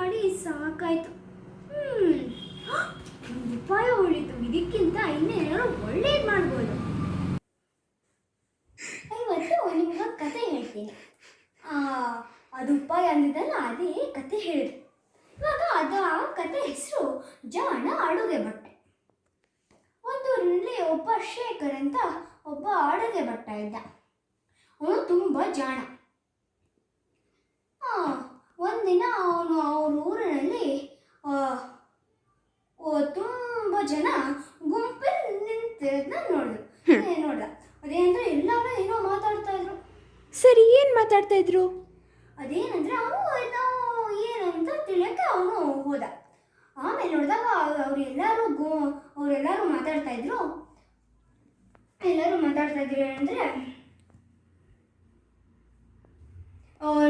ಮಾಡಿ ಸಾಕಾಯ್ತು. 1 ರೂಪಾಯಿ ಉಳಿತು. ಇದಕ್ಕಿಂತ ಇನ್ನೇನಾದ್ರು ಒಳ್ಳೇದು ಮಾಡ್ಬೋದು. ಇವತ್ತು ನಿಮ್ಗೆ ಕತೆ ಹೇಳ್ತೀನಿ. ಅದು ಉಪಾಯ ಅಂದಿದ್ದಲ್ಲ, ಅದೇ ಕತೆ ಹೇಳಿದೆ. ಇವಾಗ ಆ ಕತೆ ಹೆಸರು ಜಾಣ ಅಡುಗೆ ಭಟ್ಟೆ. ಒಂದೂರಿನಲ್ಲಿ ಒಬ್ಬ ಶೇಖರ್ ಅಂತ ಒಬ್ಬ ಅಡುಗೆ ಭಟ್ಟ ಇದ್ದ. ಅವನು ತುಂಬ ಜಾಣ. ಒಂದಿನ ಅವನು ಅವ್ರ ಊರಿನಲ್ಲಿ ತುಂಬ ಜನ ಗುಂಪಲ್ಲಿ ನಿಂತಿರೋದನ್ನ ನೋಡ್ದ. ಅದೇನಂದ್ರೆ ಎಲ್ಲರೂ ಏನೋ ಮಾತಾಡ್ತಾ ಇದ್ರು. ಸರಿ, ಏನು ಮಾತಾಡ್ತಾ ಇದ್ರು? ಅದೇನಂದ್ರೆ ಅವನು ಏನಂತ ತಿಳಿಯೋಕ್ಕೆ ಅವನು ಹೋದ. ಆಮೇಲೆ ನೋಡಿದಾಗ ಅವರೆಲ್ಲರೂ ಮಾತಾಡ್ತಾ ಇದ್ರು. ಏನಂದ್ರೆ,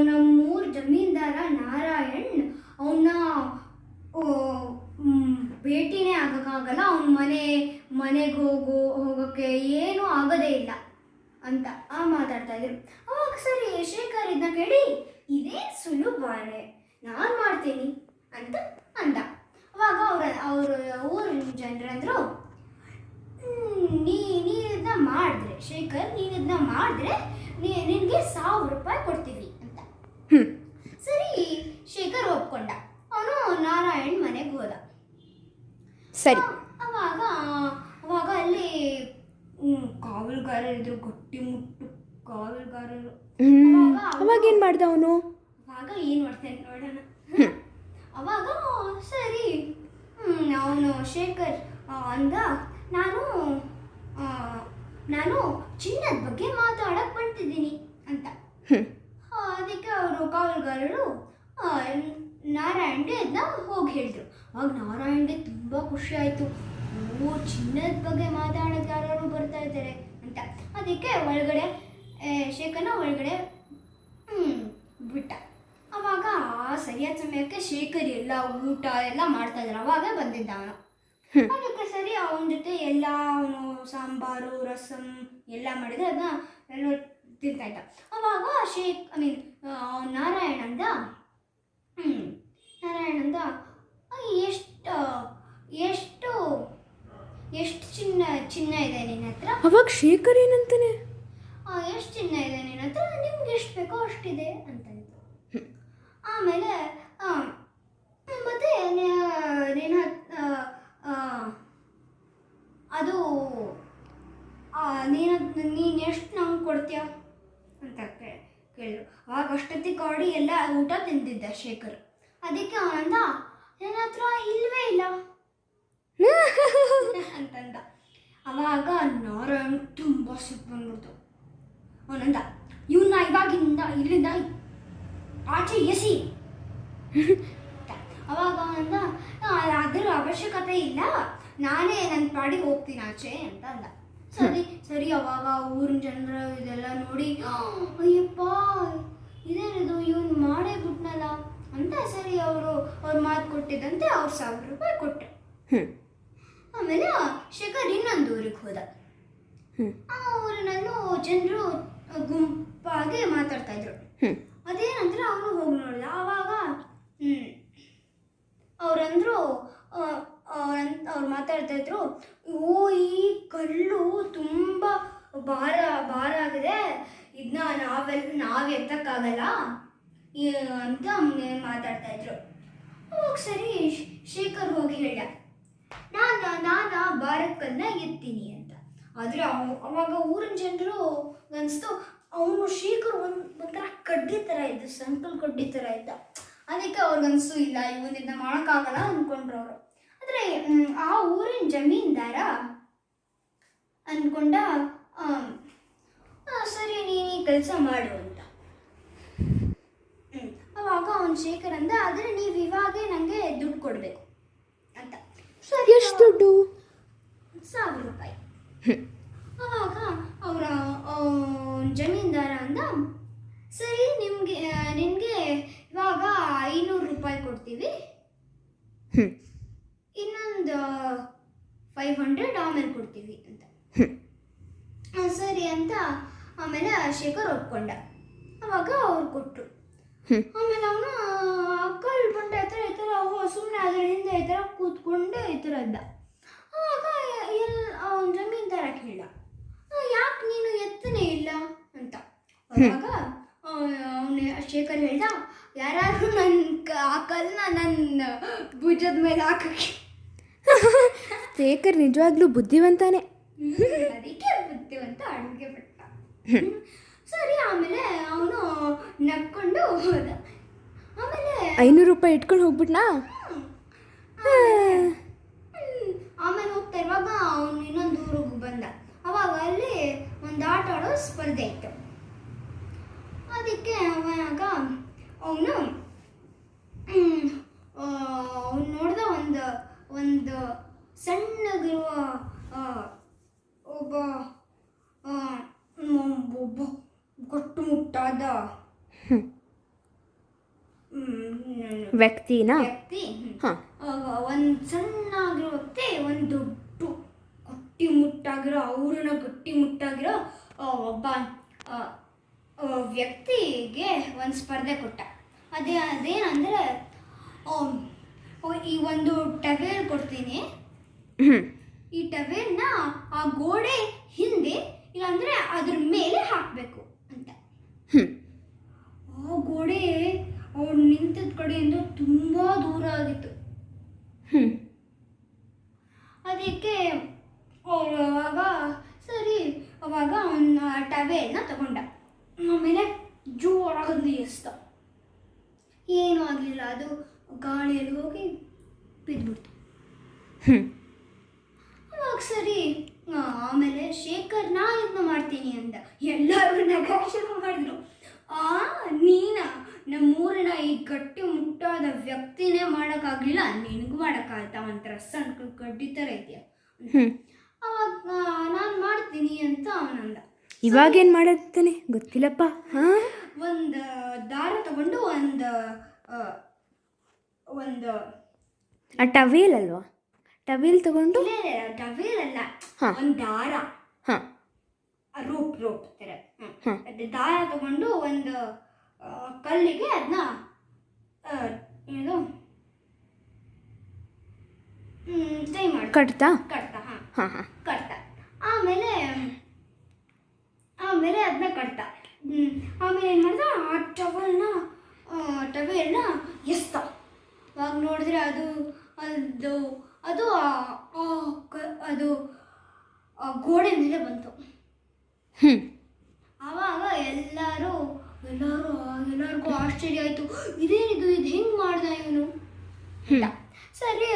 ನಮ್ಮೂರ ಜಮೀನ್ದಾರ ನಾರಾಯಣ್ ಅವನ್ನ ಭೇಟಿನೇ ಆಗೋಕ್ಕಾಗಲ್ಲ, ಅವನ ಮನೆಗೆ ಹೋಗೋಕ್ಕೆ ಏನೂ ಆಗೋದೇ ಇಲ್ಲ ಅಂತ ಮಾತಾಡ್ತಾ ಇದ್ರು. ಅವಾಗ ಸರಿ ಶೇಖರ್ ಇದನ್ನ ಕೇಳಿ, ಇದೇನು ಸುಲಭನೇ, ನಾನು ಮಾಡ್ತೀನಿ ಅಂತ ಅಂದ. ಅವಾಗ ಅವ್ರ ಊರಿನ ಜನರಂದ್ರು, ನೀನಿದನ್ನ ಮಾಡಿದ್ರೆ ಶೇಖರ್, ನೀನಿದನ್ನ ಮಾಡಿದ್ರೆ ನಿನಗೆ 1000 ರೂಪಾಯಿ ಕೊಡ್ತೀವಿ ಅಂತ. ಸರಿ, ಶೇಖರ್ ಒಪ್ಕೊಂಡ. ಅವನು ನಾರಾಯಣ್ ಮನೆಗೆ ಹೋದ. ಸರಿ. ಅವಾಗ ಅಲ್ಲಿ ಕಾವಲುಗಾರರಿದ್ರು, ಗಟ್ಟಿಮುಟ್ಟು ಕಾವಲುಗಾರರು. ಅವಾಗ ಏನು ಮಾಡ್ದ ಅವನು? ಅವಾಗ ಏನು ಮಾಡ್ತಾನೆ ನೋಡೋಣ. ಅವಾಗ ಸರಿ, ಅವನು ಶೇಖರ್ ಅಂದ, ನಾನು ಚಿನ್ನದ ಬಗ್ಗೆ ಮಾತಾಡಕ್ ಬಂದಿದ್ದೀನಿ ಅಂತ. ಅದಕ್ಕೆ ಅವರು ಕಾವಲುಗಾರರು ನಾರಾಯಣ್ಗೆ ಅದನ್ನ ಹೋಗಿ ಹೇಳಿದ್ರು. ಆಗ ನಾರಾಯಣ್ಗೆ ತುಂಬ ಖುಷಿ ಆಯಿತು. ಚಿನ್ನದ ಬಗ್ಗೆ ಮಾತಾಡೋದು ಯಾರು ಬರ್ತಾ ಇದ್ದಾರೆ ಅಂತ. ಅದಕ್ಕೆ ಶೇಖರ್ನ ಒಳಗಡೆ ಬಿಟ್ಟ. ಅವಾಗ ಸರಿಯಾದ ಸಮಯಕ್ಕೆ ಶೇಖರ್ ಎಲ್ಲ ಊಟ ಎಲ್ಲ ಮಾಡ್ತಾ ಇದ್ರು. ಅವಾಗ ಬಂದಿದ್ದ ಅವನು. ಅದಕ್ಕೆ ಸರಿ ಅವನ ಜೊತೆ ಎಲ್ಲ ಅವನು ಸಾಂಬಾರು ರಸಂ ಎಲ್ಲ ಮಾಡಿದ್ರೆ ಅದನ್ನ ಎಲ್ಲ ತಿಂತಾ ಇದ್ದ. ಅವಾಗ ನಾರಾಯಣಂದ ಎಷ್ಟು ಚಿನ್ನ ಇದೆ ನಿನ್ನ ಹತ್ರ? ಅವಾಗ ಶೇಖರ್ ಏನಂತಾನೆ, ಎಷ್ಟು ಚಿನ್ನ ಇದೆ ನಿನ್ನ ಹತ್ರ, ನಿಮ್ಗೆ ಎಷ್ಟು ಬೇಕೋ ಅಷ್ಟಿದೆ ಅಂತಂದ್ರು. ಆಮೇಲೆ ಮತ್ತೆ ಅದು ನೀನು ಎಷ್ಟು ನಂಗೆ ಕೊಡ್ತೀಯ ಅಂತ ಕೇಳಿದ್ರು. ಅವಾಗ ಅಷ್ಟೊತ್ತಿಗೆ ಕಾಡಿ ಎಲ್ಲ ಊಟ ತಿಂದಿದ್ದ ಶೇಖರ್. ಅದಕ್ಕೆ ಅವನಂದ, ನನ್ನ ಹತ್ರ ಇಲ್ವೇ ಇಲ್ಲ ಅಂತಂದ. ಅವಾಗ ನಾರಾಯಣ ತುಂಬ ಸಿಟ್ಟು ಬಂದ್ಬಿಡ್ತು. ಅವನಂದ, ಇವನ್ನ ಇಲ್ಲಿಂದ ಆಚೆ ಎಸಿ. ಅವಾಗ ಅವನಂದ, ಅದ್ರ ಅವಶ್ಯಕತೆ ಇಲ್ಲ, ನಾನೇ ನನ್ನ ಪಾಡಿಗೆ ಹೋಗ್ತೀನಿ ಆಚೆ ಅಂತ ಅಂದ. ಸರಿ ಅವಾಗ ಊರಿನ ಜನರು ಇದೆಲ್ಲ ನೋಡಿ, ಅಯ್ಯಪ್ಪ ಇದೇನಿದು, ಇವನು ಮಾಡೇ ಬಿಟ್ನಲ್ಲ ಅಂತ. ಸರಿ ಅವ್ರು ಮಾತು ಕೊಟ್ಟಿದ್ದಂತೆ ಅವ್ರು 1000 ರೂಪಾಯಿ ಕೊಟ್ಟರು. ಆಮೇಲೆ ಶೇಖರ್ ಇನ್ನೊಂದು ಊರಿಗೆ ಹೋದ. ಆ ಊರಿನಲ್ಲೂ ಜನರು ಗುಂಪಾಗಿ ಮಾತಾಡ್ತಾ ಇದ್ರು. ಅದೇನಂದ್ರೆ ಅವನು ಹೋಗಿ ನೋಡಿದ. ಆವಾಗ ಅವ್ರು ಮಾತಾಡ್ತಾ ಇದ್ರು, ಈ ಕಲ್ಲು ತುಂಬ ಭಾರ ಆಗಿದೆ, ಇದನ್ನ ನಾವು ಎತ್ತಕ್ಕಾಗಲ್ಲ ಅಂತ ಮಾತಾಡ್ತಾ ಇದ್ರು. ಅವಾಗ ಸರಿ ಶೇಖರ್ ಹೋಗಿ ಹೇಳ್ದ, ನಾನು ಭಾರಕ್ಕನ್ನ ಎತ್ತೀನಿ ಅಂತ. ಆದರೆ ಅವಾಗ ಊರಿನ ಜನರು ಅನಿಸ್ತು, ಅವನು ಶೇಖರ್ ಒಂಥರ ಕಡ್ಡಿ ಥರ ಇದ್ದ, ಸಂಕಲ್ ಕಡ್ಡಿ ಥರ ಇದ್ದ. ಅದಕ್ಕೆ ಅವ್ರಿಗನ್ಸು, ಇಲ್ಲ ಇವನಿಂದ ಮಾಡೋಕ್ಕಾಗಲ್ಲ ಅಂದ್ಕೊಂಡ್ರು ಅವರು. ಆದರೆ ಆ ಊರಿನ ಜಮೀನ್ದಾರ ಅಂದ್ಕೊಂಡ, ಸರಿ ನೀನು ಈ ಕೆಲಸ ಮಾಡು ಅಂತ. ಅವಾಗ ಅವನು ಶೇಖರ್ ಅಂದ, ಆದರೆ ನೀವು ಇವಾಗೇ ನನಗೆ ದುಡ್ಡು ಕೊಡಬೇಕು ಅಂತ. ಸರಿ, ಎಷ್ಟು ದುಡ್ಡು? 1000 ರೂಪಾಯಿ. ಅವಾಗ ಅವರ ಜಮೀನ್ದಾರ ಅಂದ, ಸರಿ ನಿನಗೆ ಇವಾಗ 500 ರೂಪಾಯಿ ಕೊಡ್ತೀವಿ, ಇನ್ನೊಂದು 500 ಆಮೇಲೆ ಕೊಡ್ತೀವಿ ಅಂತ. ಸರಿ ಅಂತ ಆಮೇಲೆ ಶೇಖರ್ ಒಪ್ಕೊಂಡ. ಅವಾಗ ಅವ್ರು ಕೊಟ್ಟರು. ಹ್ಮ್. ಆಮೇಲೆ ಅವನು ಕಲ್ಲು ಬಂಡೆ ಹತ್ರ ಈ ಥರ ಸುಮ್ಮನೆ ಅದ್ರ ಹಿಂದೆ ಈ ಥರ ಕೂತ್ಕೊಂಡು ಈ ಥರ ಇದ್ದ. ಆವಾಗ ಅವನ ಜಮೀನ್ದಾರ ಕೇಳ, ಯಾಕೆ ನೀನು ಎತ್ತನೇ ಇಲ್ಲ ಅಂತ. ಆವಾಗ ಅವನು ಶೇಖರ್ ಹೇಳ್ದ, ಯಾರಾದ್ರೂ ಆ ಕಲ್ಲನ್ನ ನನ್ನ ಭುಜದ ಮೇಲೆ ಹಾಕಕ್ಕೆ. ಶೇಖರ್ ನಿಜವಾಗ್ಲೂ ಬುದ್ಧಿವಂತಾನೆ. ಅದಕ್ಕೆ ಬುದ್ಧಿವಂತ ಅಡುಗೆ ಭಟ್ಟ. ಸರಿ, ಆಮೇಲೆ ಅವನು ನಕ್ಕೊಂಡು ಹೋದ. ಆಮೇಲೆ 500 ರೂಪಾಯಿ ಇಟ್ಕೊಂಡು ಹೋಗ್ಬಿಟ್ನಾ? ಆಮೇಲೆ ಹೋಗ್ತಾ ಇರುವಾಗ ಅವನು ಇನ್ನೊಂದು ಊರಿಗೆ ಬಂದ. ಅವಾಗ ಅಲ್ಲಿ ಒಂದು ಆಟ ಆಡೋ ಸ್ಪರ್ಧೆ ಇತ್ತು. ಅದಕ್ಕೆ ಅವಾಗ ಅವನು ನೋಡ್ದ ಒಂದು ಸಣ್ಣಗಿರುವ ಒಬ್ಬ ಗಟ್ಟುಮುಟ್ಟಾದ ವ್ಯಕ್ತಿ ಹಾಂ. ಒಂದು ಸಣ್ಣಗಿರೋ ವ್ಯಕ್ತಿ ಒಂದು ದೊಡ್ಡ ಗಟ್ಟಿಮುಟ್ಟಾಗಿರೋ ಒಬ್ಬ ವ್ಯಕ್ತಿಗೆ ಒಂದು ಸ್ಪರ್ಧೆ ಕೊಟ್ಟ. ಅದೇನಂದರೆ, ಈ ಒಂದು ಟವೆಲ್ ಕೊಡ್ತೀನಿ, ಈ ಟವೆಲ್ನ ಆ ಗೋಡೆ ಹಿಂದೆ ಇಲ್ಲಾಂದರೆ ಅದ್ರ ಮೇಲೆ ಹಾಕಬೇಕು ಅಂತ. ಆ ಗೋಡೆ ಅವ್ರು ನಿಂತಿದ್ದ ಕಡೆಯಿಂದ ತುಂಬ ದೂರ ಆಗಿತ್ತು. ಅದಕ್ಕೆ ಅವಾಗ ಅವನ ಟವೆಲ್ನ ತಗೊಂಡ. ಆಮೇಲೆ ಜೋರಾಗಿ ಎಸ್ತ. ಏನೂ ಆಗಲಿಲ್ಲ, ಅದು ಗಾಳಿಯಲ್ಲಿ ಹೋಗಿ ಬಿದ್ದುಬಿಡ್ತು. ಅವಾಗ ಸರಿ, ಆಮೇಲೆ ಶೇಖರ್ ನಾನು ಇದನ್ನ ಮಾಡ್ತೀನಿ ಅಂದ. ಎಲ್ಲರೂ ನಗಕ್ಕೆ ಶುರು ಮಾಡಿದ್ರು. ನಮ್ಮೂರಿನ ಈ ಗಟ್ಟಿ ಮುಟ್ಟಾದ ವ್ಯಕ್ತಿನೇ ಮಾಡೋಕ್ಕಾಗಲಿಲ್ಲ, ನಿನಗೂ ಮಾಡೋಕ್ಕಾಗ್ತಾ ಒಂಥರ ಸಣ್ಣ ಗಡ್ಡಿ ಥರ ಇದೆಯಾ. ಅವಾಗ ನಾನು ಮಾಡ್ತೀನಿ ಅಂತ ಅವನಂದ. ಇವಾಗೇನು ಮಾಡುತ್ತಾನೆ ಗೊತ್ತಿಲ್ಲಪ್ಪ. ಒಂದು ದಾರ ತಗೊಂಡು ಒಂದು ಆ ಟವೇಲ್ ಅಲ್ವಾ? ಟವೇಲ್ ತಗೊಂಡು, ಟವೇಲ್ ಅಲ್ಲ, ಒಂದು ದಾರ, ರೋಪ್ ಥರ. ಅದು ದಾರ ತಗೊಂಡು ಒಂದು ಕಲ್ಲಿಗೆ ಅದನ್ನ ಕೈ ಮಾಡಿ ಕಟ್ತಾ. ಆಮೇಲೆ ಅದನ್ನ ಕಟ್ತಾ. ಆಮೇಲೆ ಏನು ಮಾಡ್ದ, ಆ ಟವೆಲ್ನ ಎಸ್ತ. ಅವಾಗ ನೋಡಿದ್ರೆ ಅದು ಅದು ಅದು ಅದು ಗೋಡೆ ಮೇಲೆ ಬಂತು. ಆವಾಗ ಎಲ್ಲರಿಗೂ ಆಶ್ಚರ್ಯ ಆಯಿತು. ಇದೇನಿದು, ಇದು ಹೆಂಗೆ ಮಾಡ್ದ ಇವನು. ಸರಿ,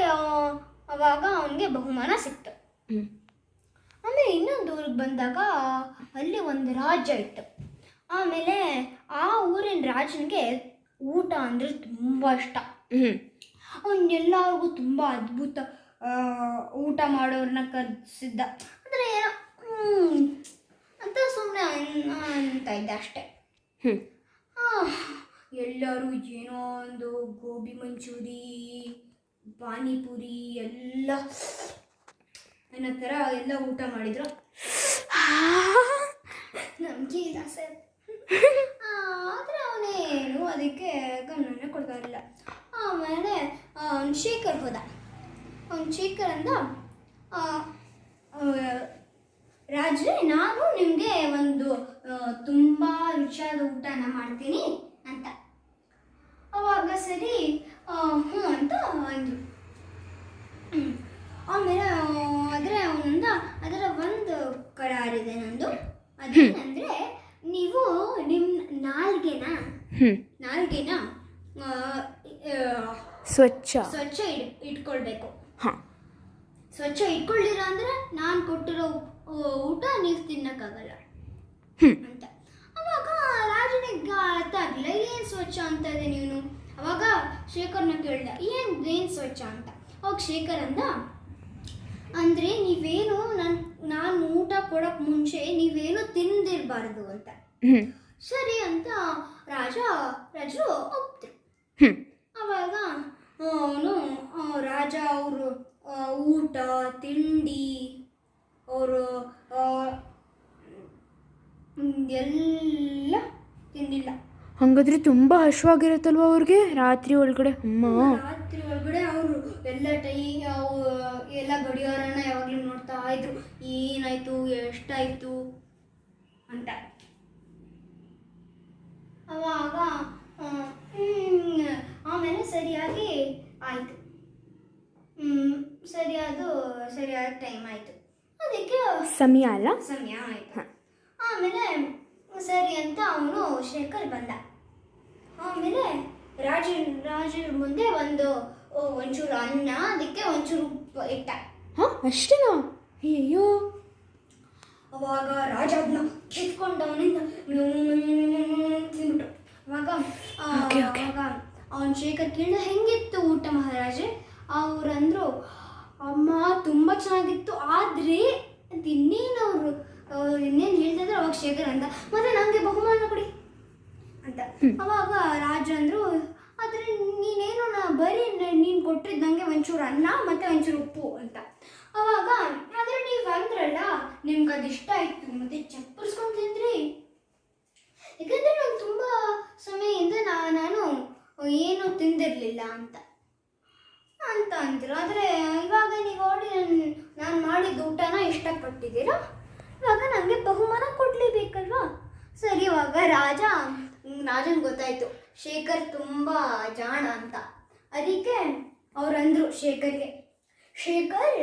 ಅವಾಗ ಅವನಿಗೆ ಬಹುಮಾನ ಸಿಕ್ತು. ಆಮೇಲೆ ಇನ್ನೊಂದು ಊರಿಗೆ ಬಂದಾಗ ಅಲ್ಲಿ ಒಂದು ರಾಜ್ಯ ಇತ್ತು. ಆಮೇಲೆ ಆ ಊರಿನ ರಾಜನಿಗೆ ಊಟ ಅಂದರೆ ತುಂಬ ಇಷ್ಟ. ಅವನ್ನೆಲ್ಲರಿಗೂ ತುಂಬ ಅದ್ಭುತ ಊಟ ಮಾಡೋರನ್ನ ಕರೆಸಿದ್ದ. ಅಂದರೆ ಅಂತ ಸುಮ್ಮನೆ ಅಂತ ಇದ್ದ ಅಷ್ಟೆ. ಎಲ್ಲರೂ ಏನೋ ಒಂದು ಗೋಬಿ ಮಂಚೂರಿ, ಪಾನಿಪುರಿ ಎಲ್ಲ ಅನ್ನೋ ಥರ ಎಲ್ಲ ಊಟ ಮಾಡಿದ್ರು. ನಮಗೆ ಇಲ್ಲ ಸರ್. ಆದರೆ ಅವನೇನು ಅದಕ್ಕೆ ಗಮನನೇ ಕೊಡ್ತಾ ಇರಲಿಲ್ಲ. ಆಮೇಲೆ ಅವ್ನು ಶೇಖರ್ ಹೋದ. ಶೇಖರ್ ಅಂದ, ರಾಜ್ರೆ, ನಾನು ನಿಮಗೆ ಒಂದು ತುಂಬ ರುಚಿಯಾದ ಊಟನ ಮಾಡ್ತೀನಿ ಅಂತ. ಅವಾಗ ಸರಿ ಹ್ಞೂ ಅಂತ ಅಂದರು. ಆಮೇಲೆ ಅವನಂದ, ಅದರ ಒಂದು ಕರಾರಿದೆ ನಂದು. ಅದೇನಂದರೆ, ನೀವು ನಿಮ್ಮ ನಾಲ್ಗೆನ ಸ್ವಚ್ಛ ಇಟ್ಕೊಳ್ಬೇಕು. ಸ್ವಚ್ಛ ಇಟ್ಕೊಳ್ಳಿಲ್ಲ ಅಂದರೆ ನಾನು ಕೊಟ್ಟಿರೋ ಊಟ ನೀವು ತಿನ್ನಕ್ಕಾಗಲ್ಲ ಅಂತ. ಅವಾಗ ರಾಜನಿಗೆ ಅರ್ಥ ಆಗಲಿಲ್ಲ, ಏನು ಸ್ವಚ್ಛ ಅಂತ ಇದೆ ನೀನು. ಅವಾಗ ಶೇಖರ್ನ ಕೇಳ್ದ, ಏನು ಸ್ವಚ್ಛ ಅಂತ. ಅವಾಗ ಶೇಖರ್ ಅಂದ, ಅಂದರೆ ನೀವೇನು ನಾನು ಊಟ ಕೊಡೋಕೆ ಮುಂಚೆ ನೀವೇನು ತಿಂದಿರಬಾರ್ದು ಅಂತ. ಸರಿ ಅಂತ ರಾಜರು ಒಪ್ತರು. ಅವಾಗ ರಾಜ ಅವರು ಊಟ ತಿಂಡಿ ಅವರು ಎಲ್ಲ ತಿಂದಿಲ್ಲ. ಹಾಗಾದ್ರೆ ತುಂಬ ಹಶ್ವಾಗಿರುತ್ತಲ್ವ ಅವ್ರಿಗೆ ರಾತ್ರಿ ಒಳಗಡೆ ಅಮ್ಮ. ರಾತ್ರಿ ಒಳಗಡೆ ಅವರು ಎಲ್ಲ ಎಲ್ಲ ಗಡಿಯಾರನ ಯಾವಾಗಲೂ ನೋಡ್ತಾ ಇದ್ರು, ಏನಾಯ್ತು ಎಷ್ಟಾಯ್ತು ಅಂತ. ಅವಾಗ ಆಮೇಲೆ ಸರಿಯಾಗಿ ಆಯಿತು, ಸರಿಯಾದ ಟೈಮ್ ಆಯಿತು, ಅದಕ್ಕೆ ಸಮಯ ಅಲ್ಲ. ಸಮಯ ಆಯಿತು. ಆಮೇಲೆ ಸರಿ ಅಂತ ಅವನು ಶೇಖರ್ ಬಂದ. ಆಮೇಲೆ ರಾಜರ ಮುಂದೆ ಒಂಚೂರು ಅನ್ನ, ಅದಕ್ಕೆ ಒಂಚೂರು ಉಪ್ಪು ಇಟ್ಟ. ಹಾಂ ಅಷ್ಟೇನಾ? ಅಯ್ಯೋ. ಅವಾಗ ರಾಜ ಅದನ್ನ ಕಿತ್ಕೊಂಡು ಅವನಿಂದ ತಿಂದ್ಬಿಟ್ಟು. ಅವಾಗ ಅವನ ಶೇಖರ್ ಕೇಳಿದ ಹೆಂಗಿತ್ತು ಊಟ ಮಹಾರಾಜೆ? ಅವರಂದ್ರು, ಅಮ್ಮ ತುಂಬ ಚೆನ್ನಾಗಿತ್ತು, ಆದರೆ ಇನ್ನೇನು ಇನ್ನೇನು ಹೇಳ್ತಿದ್ರೆ ಅವಾಗ ಶೇಖರ್ ಅಂತ, ಮತ್ತೆ ನನಗೆ ಬಹುಮಾನ ಕೊಡಿ ಅಂತ. ಅವಾಗ ರಾಜ ಅಂದರು, ಆದರೆ ನೀನೇನು ಬರೀ ನೀನು ಕೊಟ್ಟಿದ್ದು ನನಗೆ ಒಂಚೂರು ಅನ್ನ ಮತ್ತು ಒಂಚೂರು ಉಪ್ಪು ಅಂತ. ಅವಾಗ ಆದರೆ ನೀವು ಅಂದ್ರಲ್ಲ ನಿಮ್ಗೆ ಅದು ಇಷ್ಟ ಆಯಿತು ಮತ್ತು ಚಪ್ಪರಿಸ್ಕೊಂಡು ತಿಂದ್ರಿ, ಯಾಕಂದರೆ ನಾನು ತುಂಬ ಸಮಯದಿಂದ ನಾನು ಏನೂ ತಿಂದಿರಲಿಲ್ಲ ಅಂತ ಅಂದರು. ಆದರೆ ಇವಾಗ ನೀವು ನೋಡಿ ನಾನು ಮಾಡಿದ ಊಟನ ಇಷ್ಟಪಟ್ಟಿದ್ದೀರಾ, ಇವಾಗ ನನಗೆ ಬಹುಮಾನ ಕೊಡಲೇಬೇಕಲ್ವಾ? ಸರಿ, ಇವಾಗ ರಾಜನ್ ಗೊತ್ತಾಯಿತು ಶೇಖರ್ ತುಂಬ ಜಾಣ ಅಂತ. ಅದಕ್ಕೆ ಅವರಂದರು ಶೇಖರ್ಗೆ, ಶೇಖರ್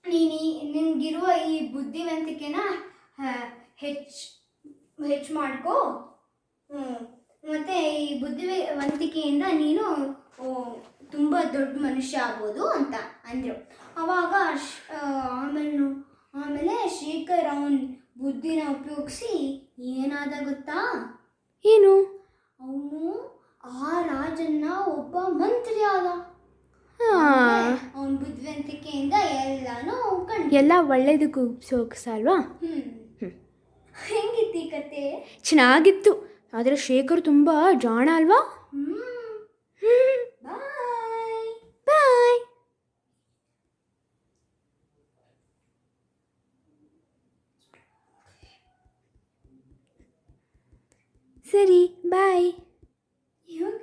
ನಿನಗಿರುವ ಈ ಬುದ್ಧಿವಂತಿಕೆನ ಹೆಚ್ಚು ಮಾಡ್ಕೋ, ಮತ್ತು ಈ ಬುದ್ಧಿವಂತಿಕೆಯಿಂದ ನೀನು ತುಂಬ ದೊಡ್ಡ ಮನುಷ್ಯ ಆಗ್ಬೋದು ಅಂತ ಅಂದರು. ಅವಾಗ ಆಮೇಲೆ ಶೇಖರ್ ಅವನ ಬುದ್ಧಿನ ಉಪಯೋಗಿಸಿ ಏನಾದ ಗೊತ್ತಾ? ಏನು? ಅವನು ಆ ರಾಜನ್ನ ಒಬ್ಬ ಮಂತ್ರಿ ಆದ. ಅವನ ಬುದ್ಧಿವಂತಿಕೆಯಿಂದ ಎಲ್ಲಾನು ಎಲ್ಲ ಒಳ್ಳೇದಕ್ಕೂ ಉಪಯೋಗಿಸಲ್ವಾ? ಹೆಂಗಿತ್ತು ಈ ಕತೆ? ಚೆನ್ನಾಗಿತ್ತು, ಆದರೆ ಶೇಖರ್ ತುಂಬ ಜಾಣ ಅಲ್ವಾ? ಬಾಯ್ ಬಾಯ್. ಸರಿ ಬಾಯ್. ಇವಾಗ